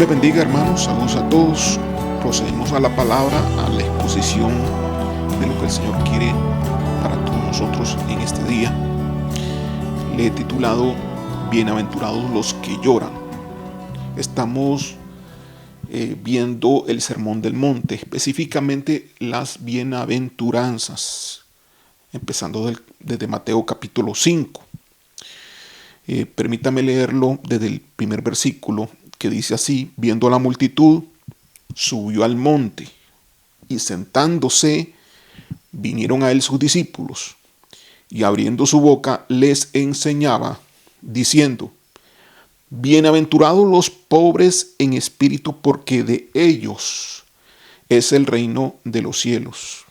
les bendiga, hermanos. Saludos a todos. Procedemos a la palabra, a la exposición de lo que el Señor quiere para todos nosotros en este día. Le he titulado Bienaventurados los que lloran. Estamos viendo el Sermón del Monte, específicamente las bienaventuranzas, empezando desde Mateo capítulo 5. Permítame leerlo desde el primer versículo, que dice así: viendo a la multitud, subió al monte, y sentándose, vinieron a él sus discípulos, y abriendo su boca les enseñaba, diciendo: bienaventurados los pobres en espíritu, porque de ellos es el reino de los cielos.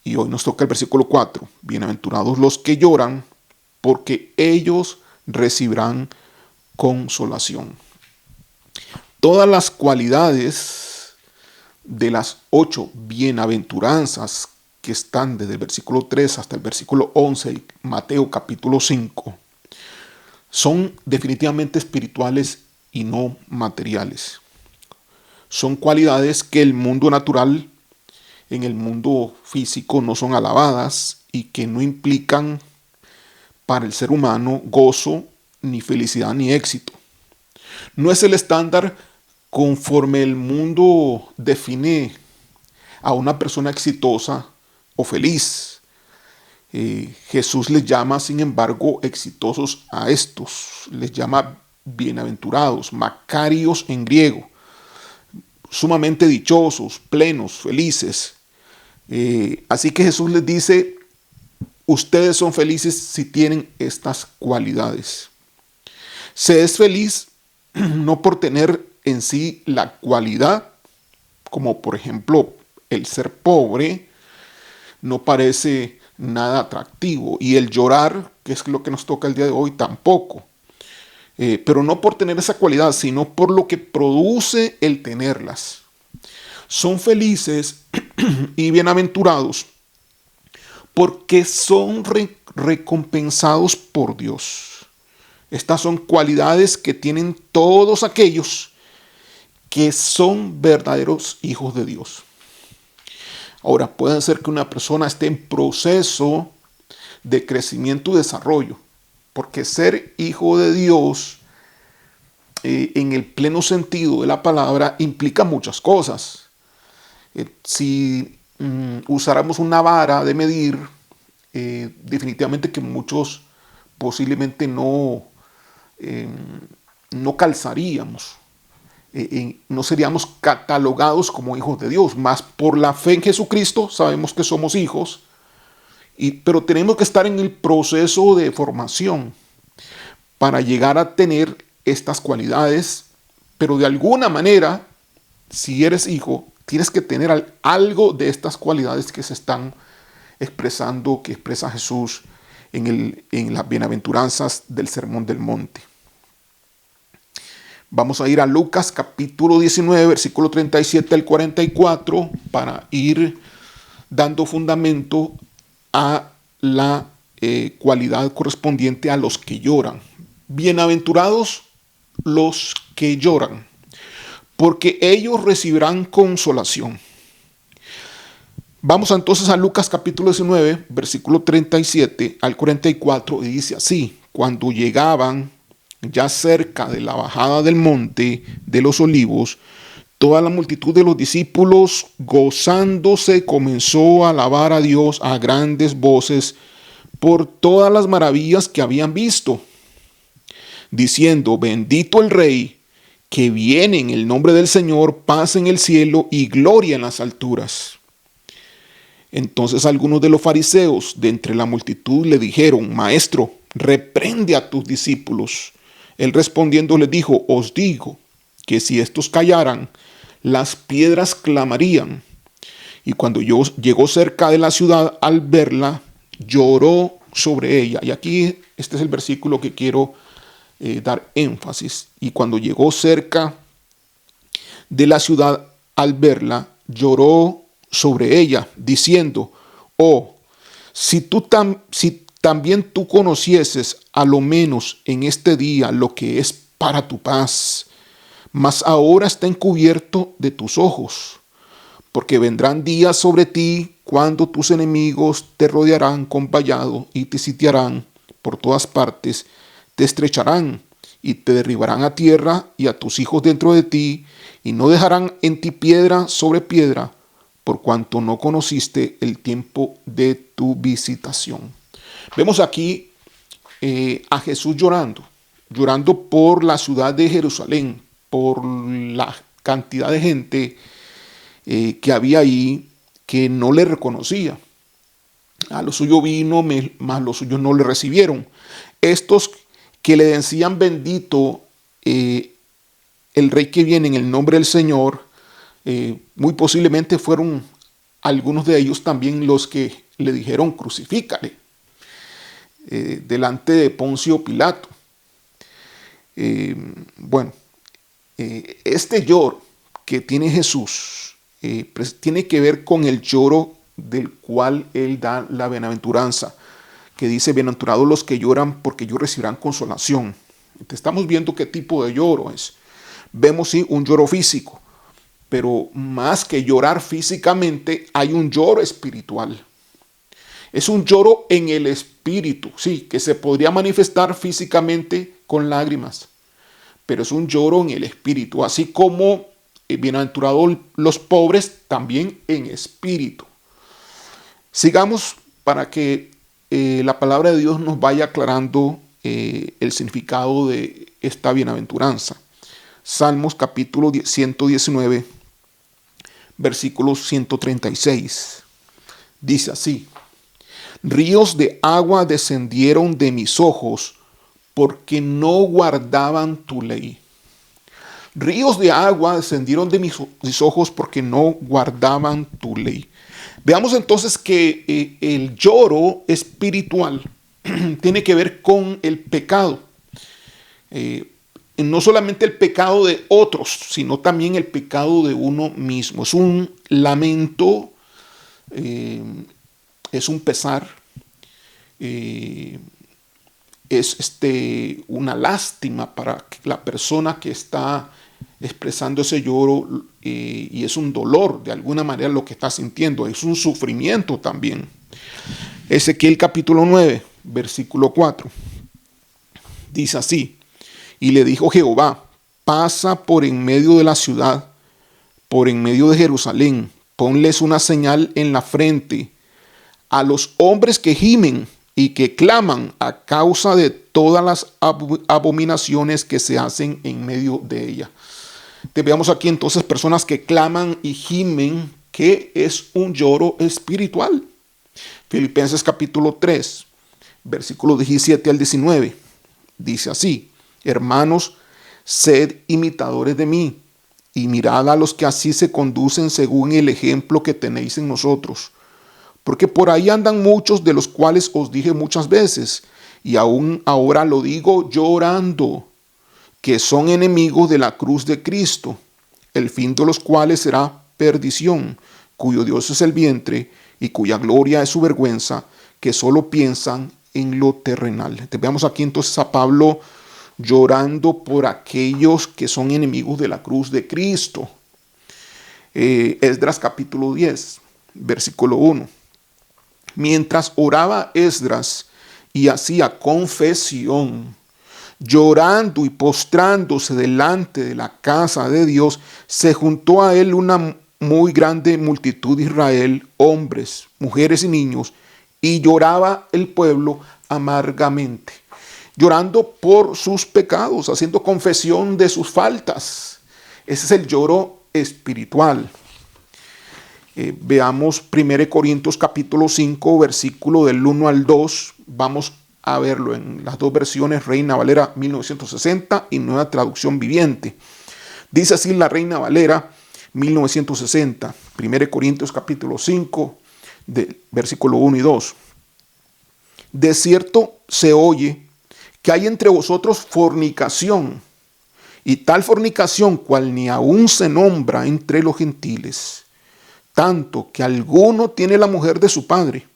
Y hoy nos toca el versículo 4. Bienaventurados los que lloran, porque ellos recibirán consolación. Todas las cualidades de las 8 bienaventuranzas que están desde el versículo 3 hasta el versículo 11 de Mateo capítulo 5 son definitivamente espirituales y no materiales. Son cualidades que el mundo natural, en el mundo físico, no son alabadas y que no implican para el ser humano gozo, ni felicidad, ni éxito. No es el estándar conforme el mundo define a una persona exitosa o feliz. Jesús les llama, sin embargo, exitosos a estos. Les llama bienaventurados, macarios en griego. Sumamente dichosos, plenos, felices. Así que Jesús les dice: ustedes son felices si tienen estas cualidades. Se es feliz no por tener en sí la cualidad, como por ejemplo el ser pobre, no parece nada atractivo, y el llorar, que es lo que nos toca el día de hoy, tampoco. Pero no por tener esa cualidad, sino por lo que produce el tenerlas. Son felices y bienaventurados porque son recompensados por Dios. Estas son cualidades que tienen todos aquellos que son verdaderos hijos de Dios. Ahora, puede ser que una persona esté en proceso de crecimiento y desarrollo, porque ser hijo de Dios, en el pleno sentido de la palabra, implica muchas cosas. Si usáramos una vara de medir, definitivamente que muchos posiblemente no calzaríamos. No seríamos catalogados como hijos de Dios, más por la fe en Jesucristo sabemos que somos hijos, pero tenemos que estar en el proceso de formación para llegar a tener estas cualidades. Pero de alguna manera, si eres hijo, tienes que tener algo de estas cualidades que se están expresando, que expresa Jesús en las bienaventuranzas del Sermón del Monte. Vamos a ir a Lucas capítulo 19, versículo 37 al 44, para ir dando fundamento a la cualidad correspondiente a los que lloran. Bienaventurados los que lloran, porque ellos recibirán consolación. Vamos entonces a Lucas capítulo 19, versículo 37 al 44, y dice así: cuando llegaban ya cerca de la bajada del monte de los olivos, toda la multitud de los discípulos, gozándose, comenzó a alabar a Dios a grandes voces por todas las maravillas que habían visto, diciendo: bendito el Rey que viene en el nombre del Señor, paz en el cielo y gloria en las alturas. Entonces algunos de los fariseos de entre la multitud le dijeron: Maestro, reprende a tus discípulos. Él respondiendo les dijo: os digo que si estos callaran, las piedras clamarían. Y cuando llegó cerca de la ciudad, al verla, lloró sobre ella. Y aquí este es el versículo que quiero dar énfasis. Y cuando llegó cerca de la ciudad, al verla, lloró sobre ella, diciendo: oh, si también tú conocieses a lo menos en este día lo que es para tu paz, mas ahora está encubierto de tus ojos, porque vendrán días sobre ti cuando tus enemigos te rodearán con vallado y te sitiarán por todas partes, te estrecharán y te derribarán a tierra y a tus hijos dentro de ti, y no dejarán en ti piedra sobre piedra, por cuanto no conociste el tiempo de tu visitación. Vemos aquí a Jesús llorando por la ciudad de Jerusalén, por la cantidad de gente que había ahí que no le reconocía. A lo suyo vino, mas los suyos no le recibieron. Estos que le decían bendito el rey que viene en el nombre del Señor, muy posiblemente fueron algunos de ellos también los que le dijeron crucifícale delante de Poncio Pilato. Este lloro que tiene Jesús tiene que ver con el lloro del cual él da la bienaventuranza, que dice: bienaventurados los que lloran, porque ellos recibirán consolación. Estamos viendo qué tipo de lloro es. Vemos sí un lloro físico, pero más que llorar físicamente, hay un lloro espiritual. Es un lloro en el espíritu, sí, que se podría manifestar físicamente con lágrimas, pero es un lloro en el espíritu, así como bienaventurados los pobres, también en espíritu. Sigamos para que la palabra de Dios nos vaya aclarando el significado de esta bienaventuranza. Salmos capítulo 119, versículo 136. Dice así: ríos de agua descendieron de mis ojos, porque no guardaban tu ley. Ríos de agua descendieron de mis ojos porque no guardaban tu ley. Veamos entonces que el lloro espiritual tiene que ver con el pecado. No solamente el pecado de otros, sino también el pecado de uno mismo. Es un lamento, es un pesar, es una lástima para la persona que está expresando ese lloro, y es un dolor de alguna manera lo que está sintiendo, es un sufrimiento también. Ezequiel capítulo 9, versículo 4, dice así: y le dijo Jehová: pasa por en medio de la ciudad, por en medio de Jerusalén, ponles una señal en la frente a los hombres que gimen y que claman a causa de todas las abominaciones que se hacen en medio de ella. Veamos aquí entonces personas que claman y gimen, que es un lloro espiritual. Filipenses capítulo 3, versículos 17 al 19, dice así: hermanos, sed imitadores de mí, y mirad a los que así se conducen según el ejemplo que tenéis en nosotros. Porque por ahí andan muchos, de los cuales os dije muchas veces, y aún ahora lo digo llorando, que son enemigos de la cruz de Cristo, el fin de los cuales será perdición, cuyo Dios es el vientre, y cuya gloria es su vergüenza, que solo piensan en lo terrenal. Veamos aquí entonces a Pablo llorando por aquellos que son enemigos de la cruz de Cristo. Esdras capítulo 10, versículo 1. Mientras oraba Esdras y hacía confesión, llorando y postrándose delante de la casa de Dios, se juntó a él una muy grande multitud de Israel, hombres, mujeres y niños, y lloraba el pueblo amargamente, llorando por sus pecados, haciendo confesión de sus faltas. Ese es el lloro espiritual. Veamos 1 Corintios capítulo 5, versículo del 1 al 2. Vamos a verlo en las dos versiones, Reina Valera 1960 y Nueva Traducción Viviente. Dice así la Reina Valera 1960, 1 Corintios capítulo 5, versículo 1 y 2. De cierto se oye que hay entre vosotros fornicación, y tal fornicación cual ni aún se nombra entre los gentiles, tanto que alguno tiene la mujer de su padre,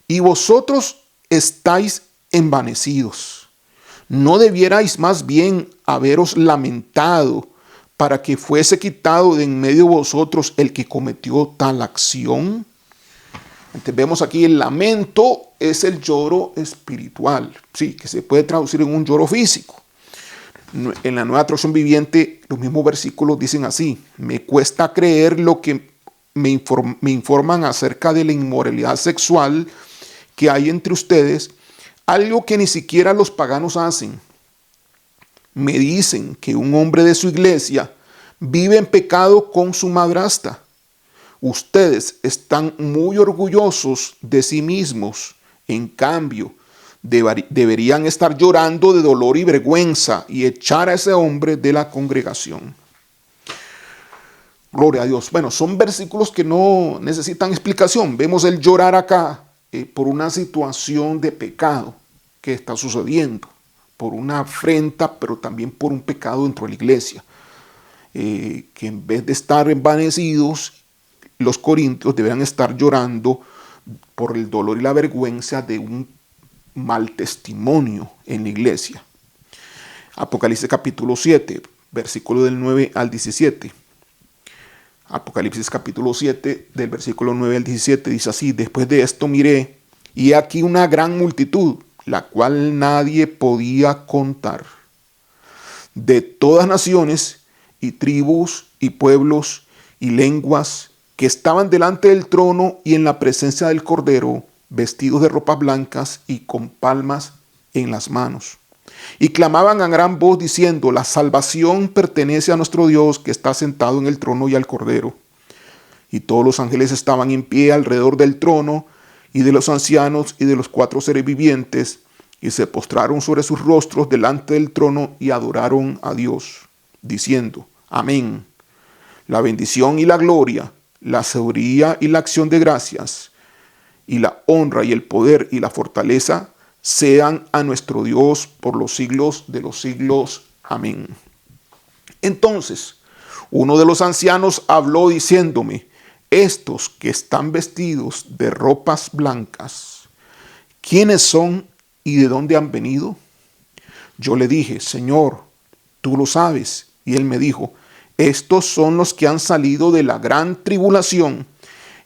y vosotros estáis envanecidos. ¿No debierais más bien haberos lamentado para que fuese quitado de en medio de vosotros el que cometió tal acción. Entonces vemos aquí el lamento es el lloro espiritual, sí, que se puede traducir en un lloro físico. En la Nueva Traducción Viviente, los mismos versículos dicen así: me cuesta creer lo que me informan acerca de la inmoralidad sexual que hay entre ustedes, algo que ni siquiera los paganos hacen. Me dicen que un hombre de su iglesia vive en pecado con su madrastra. Ustedes están muy orgullosos de sí mismos. En cambio, deberían estar llorando de dolor y vergüenza y echar a ese hombre de la congregación. Gloria a Dios. Bueno, son versículos que no necesitan explicación. Vemos el llorar acá por una situación de pecado que está sucediendo, por una afrenta, pero también por un pecado dentro de la iglesia. Que en vez de estar envanecidos, los corintios deberán estar llorando por el dolor y la vergüenza de un mal testimonio en la iglesia. Apocalipsis capítulo 7, versículo del 9 al 17. Apocalipsis capítulo 7, del versículo 9 al 17, dice así: después de esto miré, y he aquí una gran multitud, la cual nadie podía contar, de todas naciones y tribus y pueblos y lenguas, que estaban delante del trono y en la presencia del Cordero, vestidos de ropas blancas y con palmas en las manos. Y clamaban a gran voz diciendo: la salvación pertenece a nuestro Dios que está sentado en el trono y al Cordero. Y todos los ángeles estaban en pie alrededor del trono y de los ancianos y de los 4 seres vivientes, y se postraron sobre sus rostros delante del trono y adoraron a Dios, diciendo: amén. La bendición y la gloria, la sabiduría y la acción de gracias, y la honra y el poder y la fortaleza sean a nuestro Dios por los siglos de los siglos. Amén. Entonces, uno de los ancianos habló diciéndome: estos que están vestidos de ropas blancas, ¿quiénes son y de dónde han venido? Yo le dije: Señor, tú lo sabes. Y él me dijo: estos son los que han salido de la gran tribulación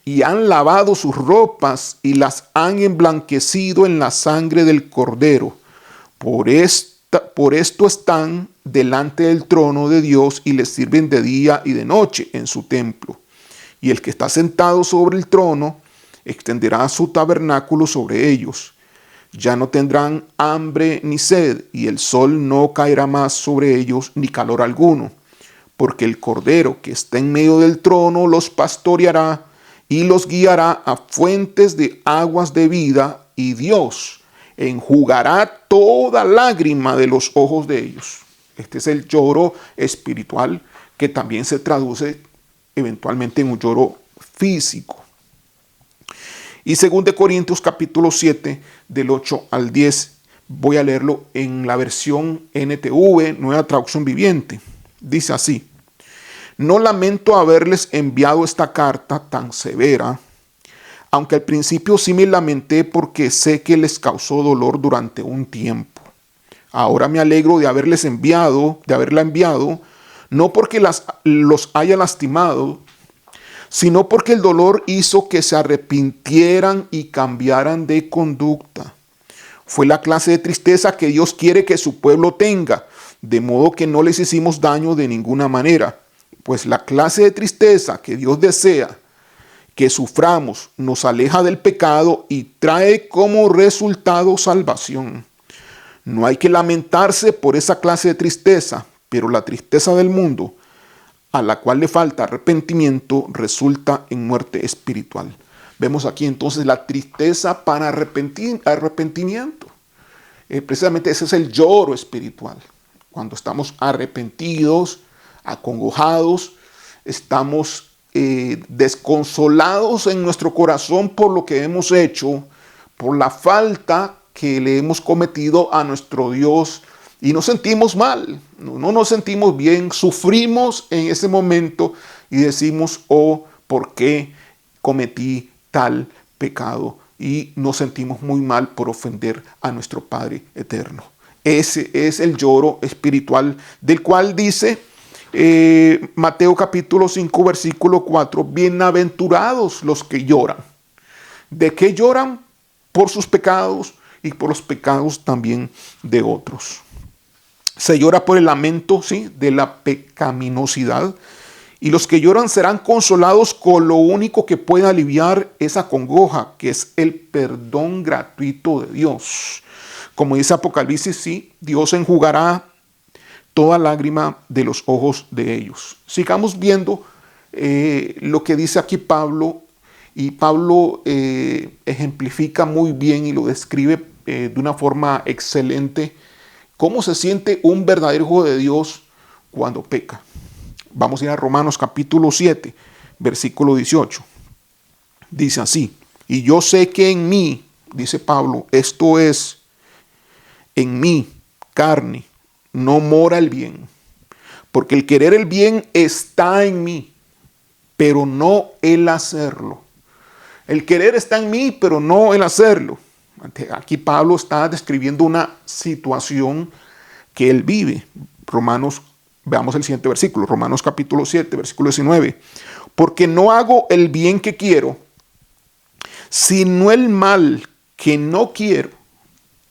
y han lavado sus ropas y las han emblanquecido en la sangre del Cordero. Por esto están delante del trono de Dios y les sirven de día y de noche en su templo. Y el que está sentado sobre el trono extenderá su tabernáculo sobre ellos. Ya no tendrán hambre ni sed, y el sol no caerá más sobre ellos, ni calor alguno, porque el Cordero que está en medio del trono los pastoreará y los guiará a fuentes de aguas de vida, y Dios enjugará toda lágrima de los ojos de ellos. Este es el lloro espiritual, que también se traduce eventualmente en un lloro físico. Y 2 Corintios capítulo 7, del 8 al 10, voy a leerlo en la versión NTV, Nueva Traducción Viviente. Dice así: no lamento haberles enviado esta carta tan severa, aunque al principio sí me lamenté porque sé que les causó dolor durante un tiempo. Ahora me alegro de haberla enviado, no porque los haya lastimado, sino porque el dolor hizo que se arrepintieran y cambiaran de conducta. Fue la clase de tristeza que Dios quiere que su pueblo tenga, de modo que no les hicimos daño de ninguna manera. Pues la clase de tristeza que Dios desea que suframos nos aleja del pecado y trae como resultado salvación. No hay que lamentarse por esa clase de tristeza, pero la tristeza del mundo, a la cual le falta arrepentimiento, resulta en muerte espiritual. Vemos aquí entonces la tristeza para arrepentimiento. Precisamente ese es el lloro espiritual. Cuando estamos arrepentidos, acongojados, estamos desconsolados en nuestro corazón por lo que hemos hecho, por la falta que le hemos cometido a nuestro Dios, y nos sentimos mal, no nos sentimos bien, sufrimos en ese momento y decimos: oh, ¿por qué cometí tal pecado? Y nos sentimos muy mal por ofender a nuestro Padre eterno. Ese es el lloro espiritual, del cual dice Mateo capítulo 5, versículo 4, bienaventurados los que lloran. ¿De qué lloran? Por sus pecados y por los pecados también de otros. Se llora por el lamento, ¿sí?, de la pecaminosidad. Y los que lloran serán consolados con lo único que puede aliviar esa congoja, que es el perdón gratuito de Dios. Como dice Apocalipsis, sí, Dios enjugará toda lágrima de los ojos de ellos. Sigamos viendo lo que dice aquí Pablo. Y Pablo ejemplifica muy bien y lo describe de una forma excelente cómo se siente un verdadero hijo de Dios cuando peca. Vamos a ir a Romanos capítulo 7, versículo 18. Dice así: y yo sé que en mí, dice Pablo, esto es, en mí, carne, no mora el bien. Porque el querer el bien está en mí, pero no el hacerlo. El querer está en mí, pero no el hacerlo. Aquí Pablo está describiendo una situación que él vive. Veamos el siguiente versículo, Romanos capítulo 7, versículo 19. Porque no hago el bien que quiero, sino el mal que no quiero,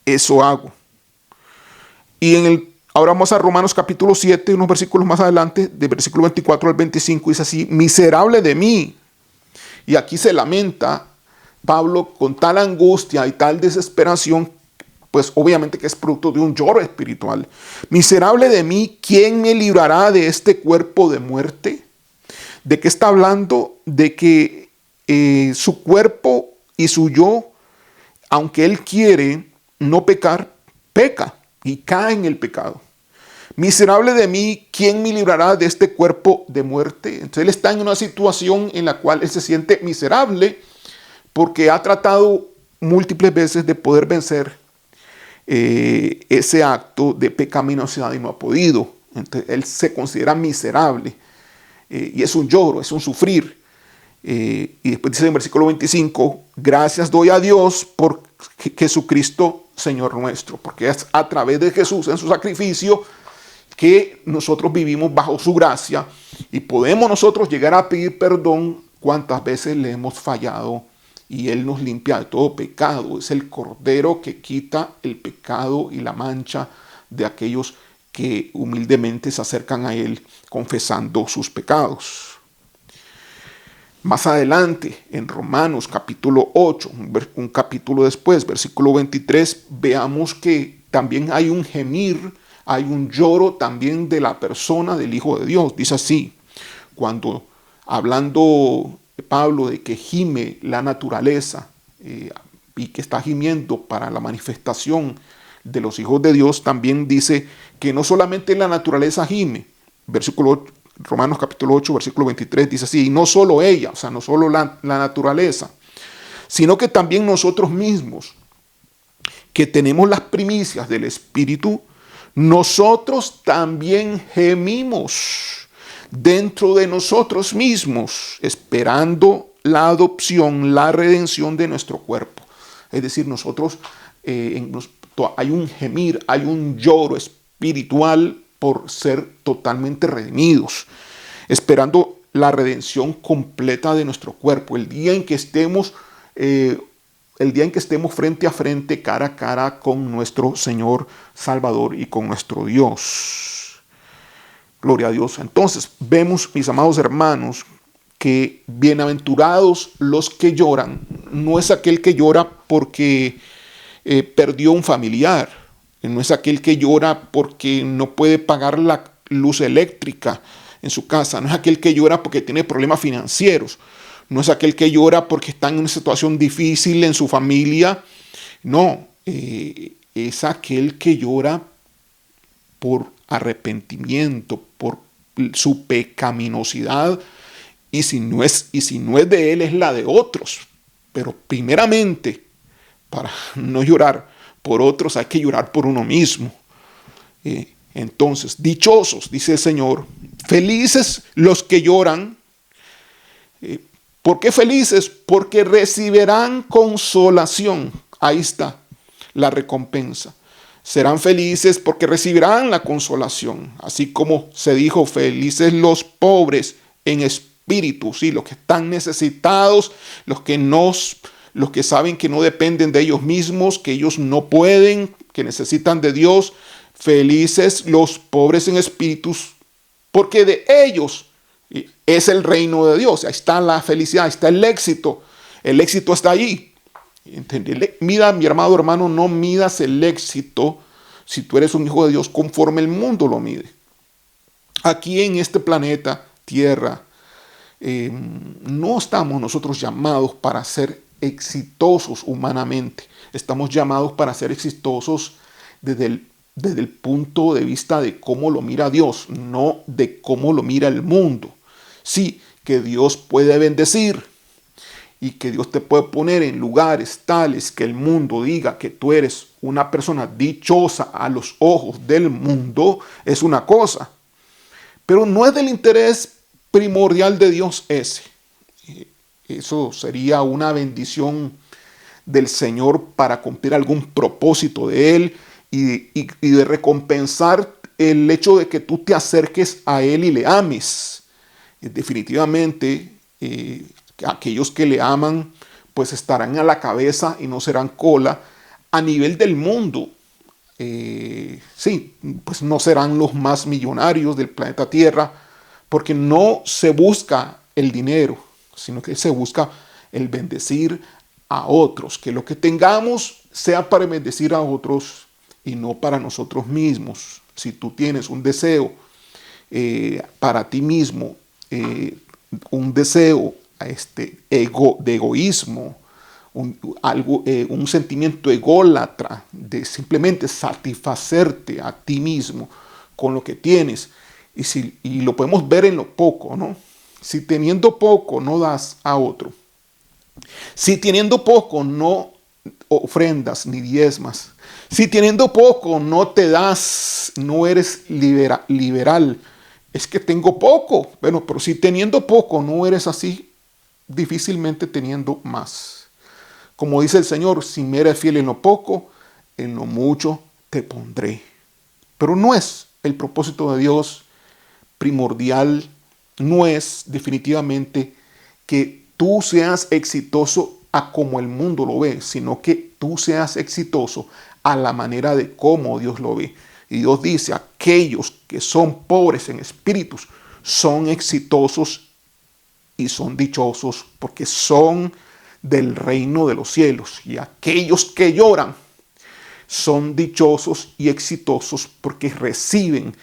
eso hago. Y ahora vamos a Romanos capítulo 7, unos versículos más adelante, de versículo 24 al 25, dice así: miserable de mí. Y aquí se lamenta Pablo con tal angustia y tal desesperación, pues obviamente que es producto de un lloro espiritual. Miserable de mí, ¿quién me librará de este cuerpo de muerte? ¿De qué está hablando? De que su cuerpo y su yo, aunque él quiere no pecar, peca y cae en el pecado. Miserable de mí, ¿quién me librará de este cuerpo de muerte? Entonces él está en una situación en la cual él se siente miserable porque ha tratado múltiples veces de poder vencer ese acto de pecaminosidad y no ha podido. Entonces él se considera miserable y es un lloro, es un sufrir. Y después dice en versículo 25: gracias doy a Dios por Jesucristo Señor nuestro, porque es a través de Jesús en su sacrificio que nosotros vivimos bajo su gracia y podemos nosotros llegar a pedir perdón cuantas veces le hemos fallado, y Él nos limpia de todo pecado. Es el Cordero que quita el pecado y la mancha de aquellos que humildemente se acercan a Él confesando sus pecados. Más adelante, en Romanos capítulo 8, un capítulo después, versículo 23, veamos que también hay un gemir, hay un lloro también de la persona del Hijo de Dios. Dice así, cuando hablando Pablo de que gime la naturaleza y que está gimiendo para la manifestación de los hijos de Dios, también dice que no solamente la naturaleza gime. Romanos capítulo 8, versículo 23 dice así: y no solo ella, o sea, no solo la naturaleza, sino que también nosotros mismos, que tenemos las primicias del Espíritu, nosotros también gemimos dentro de nosotros mismos, esperando la adopción, la redención de nuestro cuerpo. Es decir, nosotros hay un gemir, hay un lloro espiritual por ser totalmente redimidos, esperando la redención completa de nuestro cuerpo, el día en que estemos frente a frente, cara a cara con nuestro Señor Salvador y con nuestro Dios. Gloria a Dios. Entonces vemos, mis amados hermanos, que bienaventurados los que lloran. No es aquel que llora porque perdió un familiar. No es aquel que llora porque no puede pagar la luz eléctrica en su casa. No es aquel que llora porque tiene problemas financieros. No es aquel que llora porque está en una situación difícil en su familia. No, es aquel que llora por arrepentimiento, por su pecaminosidad. Y si no es de él, es la de otros. Pero primeramente, para no llorar por otros, hay que llorar por uno mismo. Entonces, dichosos, dice el Señor, felices los que lloran. ¿Por qué felices? Porque recibirán consolación. Ahí está la recompensa. Serán felices porque recibirán la consolación. Así como se dijo, felices los pobres en espíritu, sí, los que están necesitados, los que saben que no dependen de ellos mismos, que ellos no pueden, que necesitan de Dios. Felices los pobres en espíritus, porque de ellos es el reino de Dios. Ahí está la felicidad, ahí está el éxito. El éxito está allí. Mira, mi amado hermano, no midas el éxito si tú eres un hijo de Dios conforme el mundo lo mide. Aquí en este planeta Tierra, no estamos nosotros llamados para ser exitosos humanamente. Estamos llamados para ser exitosos desde el punto de vista de cómo lo mira Dios, no de cómo lo mira el mundo. Sí, que Dios puede bendecir y que Dios te puede poner en lugares tales que el mundo diga que tú eres una persona dichosa a los ojos del mundo, es una cosa. Pero no es del interés primordial de Dios ese. Eso sería una bendición del Señor para cumplir algún propósito de Él y de recompensar el hecho de que tú te acerques a Él y le ames. Definitivamente, aquellos que le aman pues estarán a la cabeza y no serán cola a nivel del mundo. Sí, pues no serán los más millonarios del planeta Tierra, porque no se busca el dinero, sino que se busca el bendecir a otros, que lo que tengamos sea para bendecir a otros y no para nosotros mismos. Si tú tienes un deseo para ti mismo, un deseo de egoísmo, un sentimiento ególatra de simplemente satisfacerte a ti mismo con lo que tienes. Y lo podemos ver en lo poco, ¿no? Si teniendo poco no das a otro, si teniendo poco no ofrendas ni diezmas, si teniendo poco no te das, no eres liberal, es que tengo poco. Bueno, pero si teniendo poco no eres así, difícilmente teniendo más. Como dice el Señor, si me eres fiel en lo poco, en lo mucho te pondré. Pero no es el propósito de Dios primordial, no es definitivamente que tú seas exitoso a como el mundo lo ve, sino que tú seas exitoso a la manera de cómo Dios lo ve. Y Dios dice, aquellos que son pobres en espíritus son exitosos y son dichosos porque son del reino de los cielos. Y aquellos que lloran son dichosos y exitosos porque reciben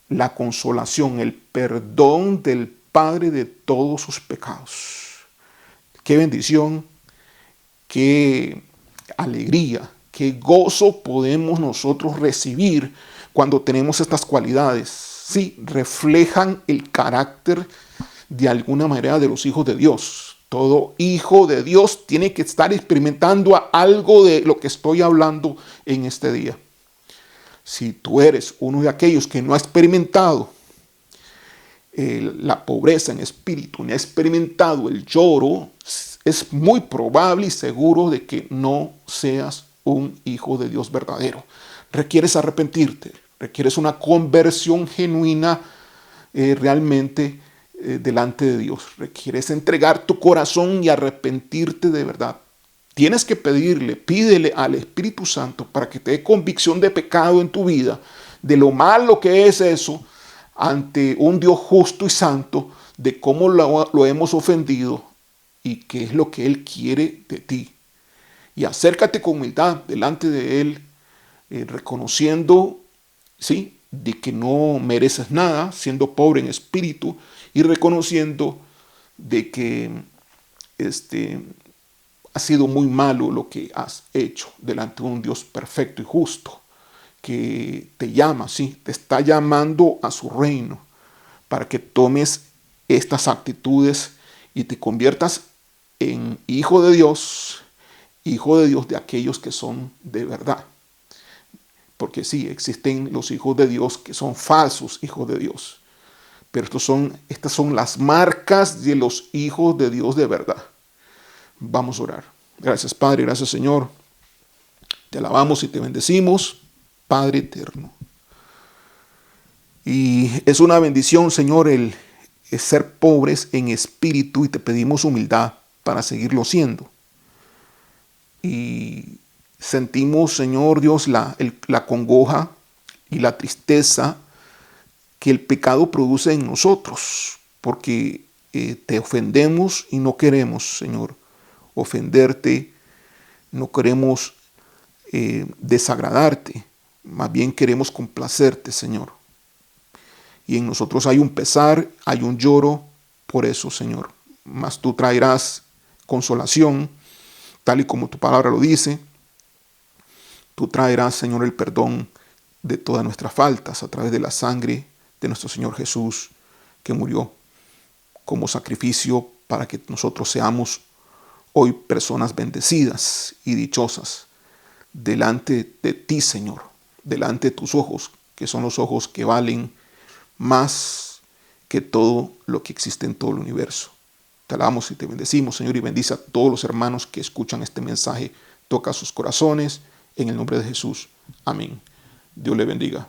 la consolación, el perdón del Padre de todos sus pecados. Qué bendición, qué alegría, qué gozo podemos nosotros recibir cuando tenemos estas cualidades. Sí, reflejan el carácter de alguna manera de los hijos de Dios. Todo hijo de Dios tiene que estar experimentando algo de lo que estoy hablando en este día. Si tú eres uno de aquellos que no ha experimentado la pobreza en espíritu, ni ha experimentado el lloro, es muy probable y seguro de que no seas un hijo de Dios verdadero. Requieres arrepentirte, requieres una conversión genuina realmente delante de Dios. Requieres entregar tu corazón y arrepentirte de verdad. Tienes que pídele al Espíritu Santo para que te dé convicción de pecado en tu vida, de lo malo que es eso, ante un Dios justo y santo, de cómo lo hemos ofendido y qué es lo que Él quiere de ti. Y acércate con humildad delante de Él, reconociendo, sí, de que no mereces nada, siendo pobre en espíritu, y reconociendo de que ha sido muy malo lo que has hecho delante de un Dios perfecto y justo, que te llama, sí, te está llamando a su reino, para que tomes estas actitudes y te conviertas en hijo de Dios de aquellos que son de verdad. Porque sí, existen los hijos de Dios que son falsos hijos de Dios. Pero estas son las marcas de los hijos de Dios de verdad. Vamos a orar. Gracias, Padre, gracias, Señor. Te alabamos y te bendecimos. Padre eterno. Y es una bendición, Señor, el ser pobres en espíritu, y te pedimos humildad para seguirlo siendo. Y sentimos, Señor Dios, la congoja y la tristeza que el pecado produce en nosotros, porque te ofendemos y no queremos, Señor, ofenderte, no queremos desagradarte, más bien queremos complacerte, Señor. Y en nosotros hay un pesar, hay un lloro por eso, Señor. Mas tú traerás consolación, tal y como tu palabra lo dice. Tú traerás, Señor, el perdón de todas nuestras faltas a través de la sangre de nuestro Señor Jesús, que murió como sacrificio para que nosotros seamos hoy personas bendecidas y dichosas delante de ti, Señor, delante de tus ojos, que son los ojos que valen más que todo lo que existe en todo el universo. Te alabamos y te bendecimos, Señor, y bendice a todos los hermanos que escuchan este mensaje. Toca sus corazones en el nombre de Jesús. Amén. Dios le bendiga.